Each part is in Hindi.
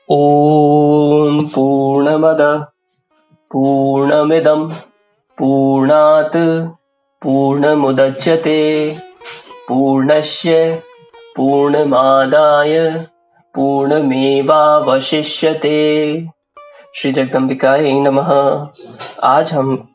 ॐ पूर्णमदः पूर्णमिदं पूर्णात् पूर्णमुदच्यते पूर्णस्य पूर्णमादाय पूर्णमेवावशिष्यते। श्री जगदम्बिकायै नमः। आज हम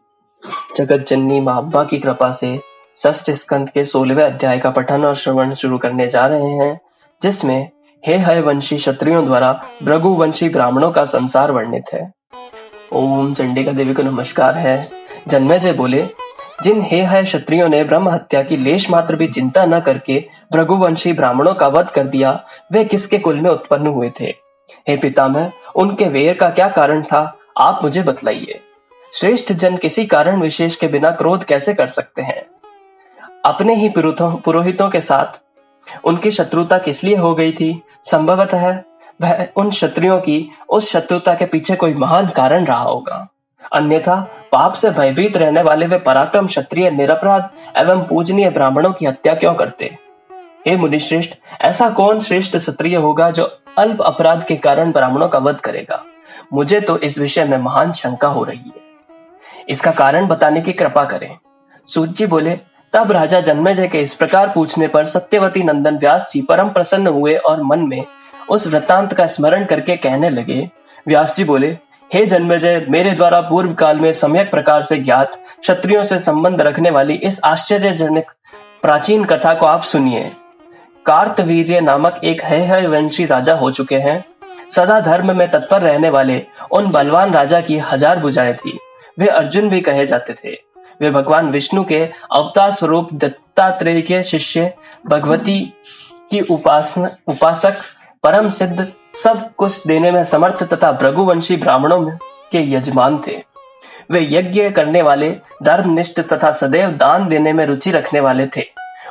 जगत जननी मां अम्बा की कृपा से षष्ठ स्कंद के 16वें अध्याय का पठन और श्रवण शुरू करने जा रहे हैं, जिसमें हे वंशी क्षत्रियों द्वारा भृगुवंशी ब्राह्मणों का संसार वर्णित है। ओम चंडिका देवी को नमस्कार है। जन्मेजय बोले, जिन हे क्षत्रियों ने ब्रह्म हत्या की लेश मात्र भी चिंता न करके भृगुवंशी ब्राह्मणों का वध कर दिया, वे किसके कुल में उत्पन्न हुए थे? हे पितामह, उनके वेर का क्या कारण था, आप मुझे बतलाइए। श्रेष्ठ जन किसी कारण विशेष के बिना क्रोध कैसे कर सकते हैं? अपने ही पुरोहितों के साथ उनकी शत्रुता किस लिए हो गई थी? संभवतः वह उन क्षत्रियों की उस शत्रुता के पीछे कोई महान कारण रहा होगा, अन्यथा पाप से भयभीत रहने वाले वे पराक्रम क्षत्रिय निरपराध एवं पूजनीय ब्राह्मणों की हत्या क्यों करते? हे मुनिश्रेष्ठ, ऐसा कौन श्रेष्ठ क्षत्रिय होगा जो अल्प अपराध के कारण ब्राह्मणों का वध करेगा? मुझे तो इस विषय में महान शंका हो रही है, इसका कारण बताने की कृपा करें। सूत जी बोले, तब राजा जन्मेजय के इस प्रकार पूछने पर सत्यवती नंदन व्यास जी परम प्रसन्न हुए और मन में उस वृत्तांत का स्मरण करके कहने लगे। व्यास जी बोले, हे जन्मेजय, मेरे द्वारा पूर्व काल में सम्यक प्रकार से ज्ञात क्षत्रियों से संबंध रखने वाली इस आश्चर्यजनक प्राचीन कथा को आप सुनिए। कार्तवीर्य नामक एक वंशी राजा हो चुके हैं। सदा धर्म में तत्पर रहने वाले उन बलवान राजा की 1000 भुजाएं थी। वे अर्जुन भी कहे जाते थे। वे भगवान विष्णु के अवतार स्वरूप दत्तात्रेय के शिष्य, भगवती की उपासक, परम सिद्ध, सब कुछ देने में समर्थ तथा भृगुवंशी ब्राह्मणों के यजमान थे। वे यज्ञ करने वाले, धर्मनिष्ठ तथा सदैव दान देने में रुचि रखने वाले थे।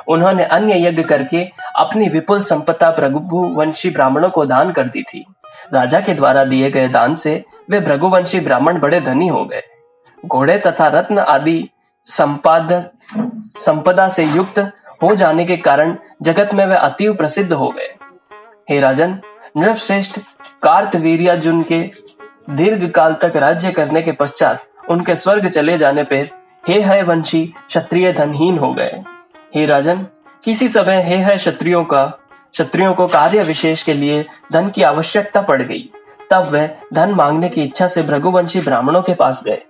उन्होंने अन्य यज्ञ करके अपनी विपुल संपदा भृगुवंशी ब्राह्मणों को दान कर दी थी। राजा के द्वारा दिए गए दान से वे भृगुवंशी ब्राह्मण बड़े धनी हो गए। घोड़े तथा रत्न आदि संपदा से युक्त हो जाने के कारण जगत में वे अतीव प्रसिद्ध हो गए। हे राजन, नृपश्रेष्ठ कार्तवीर्यार्जुन के दीर्घ काल तक राज्य करने के पश्चात उनके स्वर्ग चले जाने पर हे वंशी क्षत्रिय धनहीन हो गए। हे राजन, किसी समय हे क्षत्रियों को कार्य विशेष के लिए धन की आवश्यकता पड़ गई। तब वह धन मांगने की इच्छा से भृगुवंशी ब्राह्मणों के पास गए।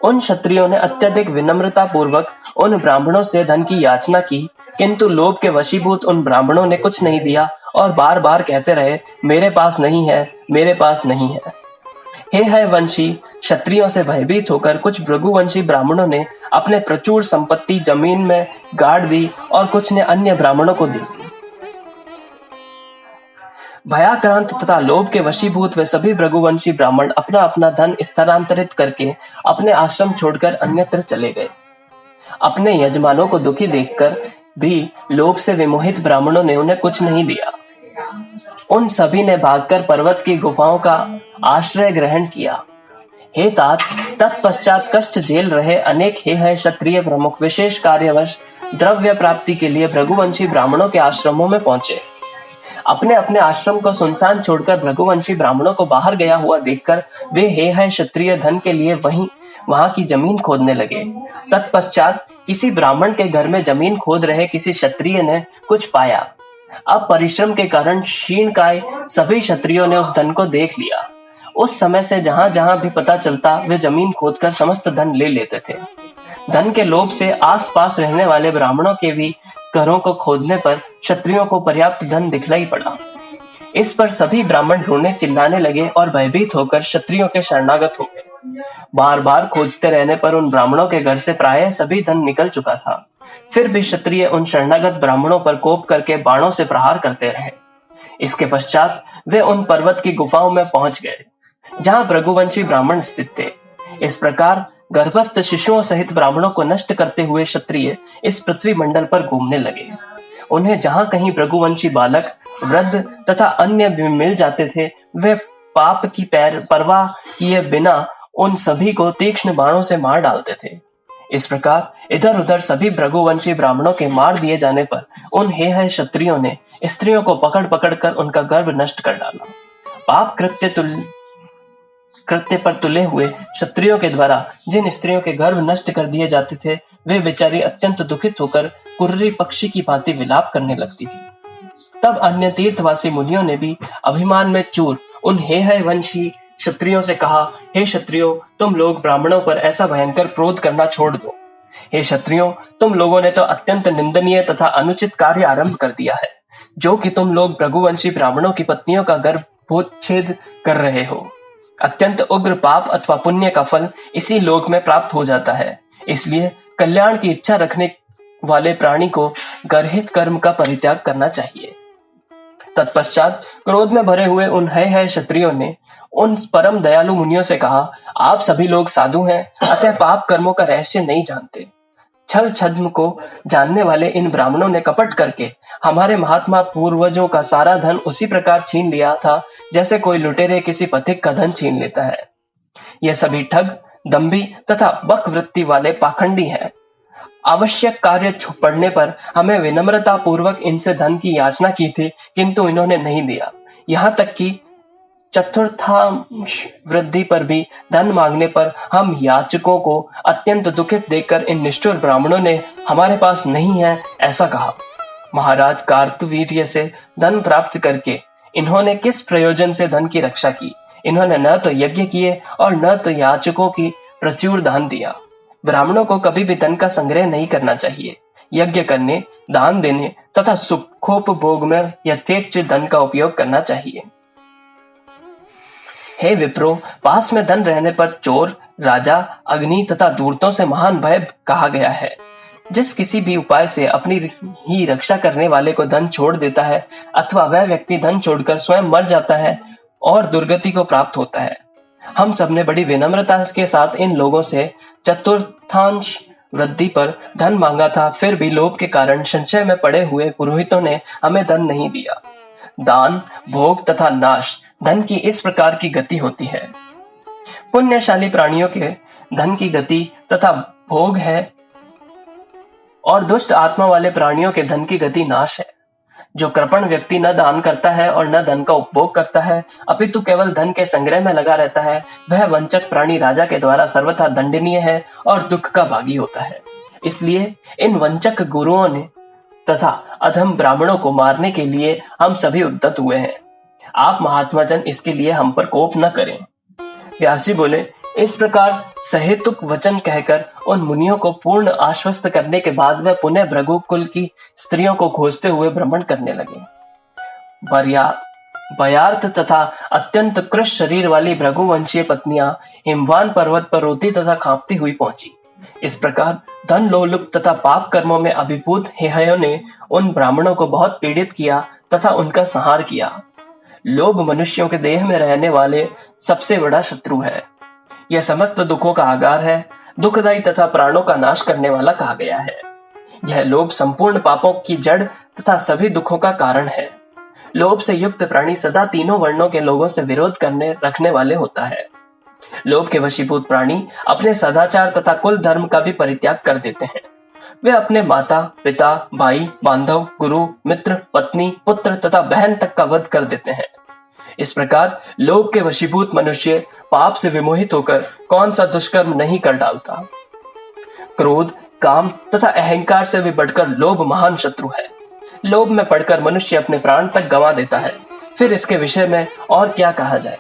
उन क्षत्रियों ने अत्यधिक विनम्रता पूर्वक उन ब्राह्मणों से धन की याचना की, किंतु लोभ के वशीभूत उन ब्राह्मणों ने कुछ नहीं दिया और बार बार कहते रहे, मेरे पास नहीं है, मेरे पास नहीं है। हे वंशी क्षत्रियों से भयभीत होकर कुछ भृगुवंशी ब्राह्मणों ने अपने प्रचुर संपत्ति जमीन में गाड़ दी और कुछ ने अन्य ब्राह्मणों को दी। भयाक्रांत तथा लोभ के वशीभूत वे सभी भृगुवंशी ब्राह्मण अपना अपना धन स्थानांतरित करके अपने आश्रम छोड़कर अन्यत्र चले गए। अपने यजमानों को दुखी देखकर भी लोभ से विमोहित ब्राह्मणों ने उन्हें कुछ नहीं दिया। उन सभी ने भागकर पर्वत की गुफाओं का आश्रय ग्रहण किया। हे तात, तत्पश्चात कष्ट झेल रहे अनेक हे क्षत्रिय प्रमुख विशेष कार्यवश द्रव्य प्राप्ति के लिए भृगुवंशी ब्राह्मणों के आश्रमों में पहुंचे। अपने अपने आश्रम को सुनसान छोड़कर भृगुवंशी ब्राह्मणों को बाहर गया हुआ देखकर वे हे क्षत्रिय धन के लिए वहां की जमीन खोदने लगे। तत्पश्चात किसी ब्राह्मण के घर में जमीन खोद रहे किसी क्षत्रिय ने कुछ पाया। अब परिश्रम के कारण क्षीणकाय सभी क्षत्रियों ने उस धन को देख लिया। उस समय से जहां जहां भी पता चलता वे जमीन खोदकर समस्त धन ले लेते थे। धन के लोभ से आसपास रहने वाले ब्राह्मणों के भी घरों को खोदने पर क्षत्रियों को पर्याप्त धन दिखलाई पड़ा। इस पर सभी ब्राह्मण रोने चिल्लाने लगे और भयभीत होकर क्षत्रियों के शरणागत हो गए। बार बार खोजते रहने पर उन ब्राह्मणों के घर से प्रायः सभी धन निकल चुका था। फिर भी क्षत्रिय उन शरणागत ब्राह्मणों पर कोप करके बाणों से प्रहार करते रहे। इसके पश्चात वे उन पर्वत की गुफाओं में पहुंच गए जहां भृगुवंशी ब्राह्मण स्थित थे। इस प्रकार गर्भस्थ शिशुओं सहित ब्राह्मणों को नष्ट करते हुए क्षत्रिय इस पृथ्वी मंडल पर घूमने लगे। उन्हें जहां कहीं भृगुवंशी बालक, वृद्ध तथा अन्य भी मिल जाते थे, वे पाप की परवाह किए बिना उन सभी को तीक्ष्ण बाणों से मार डालते थे। इस प्रकार इधर उधर सभी भृगुवंशी ब्राह्मणों के मार दिए जाने पर उन हे क्षत्रियों ने स्त्रियों को पकड़ पकड़ कर उनका गर्भ नष्ट कर डाला। पाप कृत्य पर तुले हुए क्षत्रियों के द्वारा जिन स्त्रियों के गर्भ नष्ट कर दिए जाते थे, वे बेचारी अत्यंत दुखित होकर कुर्री पक्षी की भांति विलाप करने लगती थी। तब अन्य तीर्थवासी मुनियों ने भी अभिमान में चूर उन हेहय वंशी क्षत्रियों से कहा, हे क्षत्रियों, तुम लोग ब्राह्मणों पर ऐसा भयंकर क्रोध करना छोड़ दो। हे क्षत्रियों, तुम लोगों ने तो अत्यंत निंदनीय तथा अनुचित कार्य आरंभ कर दिया है, जो कि तुम लोग भृगुवंशी ब्राह्मणों की पत्नियों का गर्भोच्छेद कर रहे हो। अत्यंत उग्र पाप अथवा पुण्य का फल इसी लोक में प्राप्त हो जाता है। इसलिए कल्याण की इच्छा रखने वाले प्राणी को गर्हित कर्म का परित्याग करना चाहिए। तत्पश्चात क्रोध में भरे हुए उन है क्षत्रियों ने उन परम दयालु मुनियों से कहा, आप सभी लोग साधु हैं, अतः पाप कर्मों का रहस्य नहीं जानते। छल छद्म को जानने वाले इन ब्राह्मणों ने कपट करके हमारे महात्मा पूर्वजों का सारा धन उसी प्रकार छीन लिया था, जैसे कोई लुटेरे किसी पथिक का धन छीन लेता है। ये सभी ठग, दंभी तथा बक वृत्ति वाले पाखंडी हैं। आवश्यक कार्य पड़ने पर हमें विनम्रता पूर्वक इनसे धन की याचना की थी, किंतु इन्होंने नहीं दिया। यहाँ तक कि चतुर्थांश वृद्धि पर भी धन मांगने पर हम याचकों को अत्यंत दुखित देखकर इन निष्ठुर ब्राह्मणों ने हमारे पास नहीं है ऐसा कहा। महाराज कार्तवीर्य से धन प्राप्त करके इन्होंने किस प्रयोजन से धन की रक्षा की? इन्होंने न तो यज्ञ किए और न तो याचकों की प्रचुर दान दिया। ब्राह्मणों को कभी भी धन का संग्रह नहीं करना चाहिए। यज्ञ करने, दान देने तथा सुखोपभोग में यथेच्छ धन का उपयोग करना चाहिए। हे विप्रो, पास में धन रहने पर चोर, राजा, अग्नि तथा दूरतों से महान भय कहा गया है। जिस किसी भी उपाय से अपनी ही रक्षा करने वाले को धन छोड़ देता है अथवा वह व्यक्ति धन छोड़कर स्वयं मर जाता है और दुर्गति को प्राप्त होता है। हम सबने बड़ी विनम्रता के साथ इन लोगों से चतुर्थांश वृद्धि पर धन मांगा था, फिर भी लोभ के कारण संशय में पड़े हुए पुरोहितों ने हमें धन नहीं दिया। दान, भोग तथा नाश, धन की इस प्रकार की गति होती है। पुण्यशाली प्राणियों के धन की गति तथा भोग है और दुष्ट आत्मा वाले प्राणियों के धन की गति नाश है। जो कृपण व्यक्ति न दान करता है और न धन का उपभोग करता है, अपितु केवल धन के संग्रह में लगा रहता है, वह वंचक प्राणी राजा के द्वारा सर्वथा दंडनीय है और दुख का भागी होता है। इसलिए इन वंचक गुरुओं ने तथा अधम ब्राह्मणों को मारने के लिए हम सभी उद्यत हुए हैं। आप महात्माजन इसके लिए हम पर कोप न करें। व्यास जी बोले, इस प्रकार सहेतुक वचन कहकर उन मुनियों को पूर्ण आश्वस्त करने के बाद वह पुनः भृगु कुल की स्त्रियों को खोजते हुए भ्रमण करने लगे। भयार्थ तथा अत्यंत कृश शरीर वाली भृगुवंशीय पत्नियां हिमवान पर्वत पर रोती तथा कांपती हुई पहुंची। इस प्रकार धन लोलुप तथा पाप कर्मों में अभिभूत हेहयों ने उन ब्राह्मणों को बहुत पीड़ित किया तथा उनका संहार किया। लोभ मनुष्यों के देह में रहने वाले सबसे बड़ा शत्रु है। यह समस्त दुखों का आगार है, दुखदायी तथा प्राणों का नाश करने वाला कहा गया है। यह लोभ संपूर्ण पापों की जड़ तथा सभी दुखों का कारण है। लोभ से युक्त प्राणी सदा तीनों वर्णों के लोगों से विरोध करने रखने वाले होता है। लोभ के वशीभूत प्राणी अपने सदाचार तथा कुल धर्म का भी परित्याग कर देते हैं। वे अपने माता, पिता, भाई, बांधव, गुरु, मित्र, पत्नी, पुत्र तथा बहन तक का वध कर देते हैं। इस प्रकार लोभ के वशीभूत मनुष्य पाप से विमोहित होकर कौन सा दुष्कर्म नहीं कर डालता। क्रोध, काम तथा अहंकार से भी बढ़कर लोभ महान शत्रु है। लोभ में पड़कर मनुष्य अपने प्राण तक गंवा देता है। फिर इसके विषय में और क्या कहा जाए।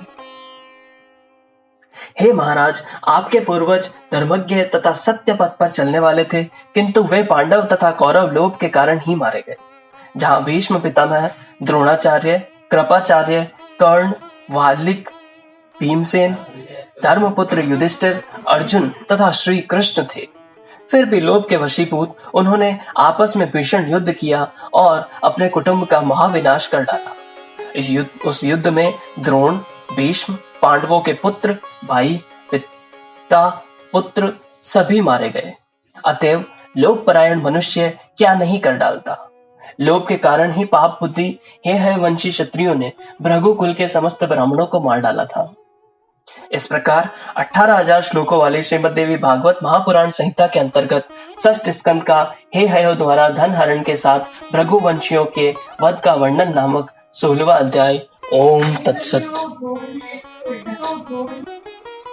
हे महाराज, आपके पूर्वज धर्मज्ञ तथा सत्य पथ पर चलने वाले थे, किंतु वे पांडव तथा कौरव लोभ के कारण ही मारे गए। जहां भीष्म पितामह, द्रोणाचार्य, कृपाचार्य, कर्ण, वाल्मीकि, भीमसेन, धर्मपुत्र युधिष्ठिर, अर्जुन तथा श्री कृष्ण थे, फिर भी लोभ के वशीभूत उन्होंने आपस में भीषण युद्ध किया और अपने कुटुंब का महाविनाश कर डाला। उस युद्ध में द्रोण, भीष्म, पांडवों के पुत्र, भाई, पिता, पुत्र सभी मारे गए। अतएव लोभपरायण मनुष्य क्या नहीं कर डालता। लोभ के कारण ही पाप बुद्धि हे वंशी क्षत्रियों ने भृगु कुल के समस्त ब्राह्मणों को मार डाला था। इस प्रकार 18,000 श्लोकों वाले श्रीमद् देवी भागवत महापुराण संहिता के अंतर्गत षष्ठ स्कंद का हेहयों द्वारा धन हरण के साथ भृगु वंशियों के वध का वर्णन नामक 16वां अध्याय ओम तत्सत।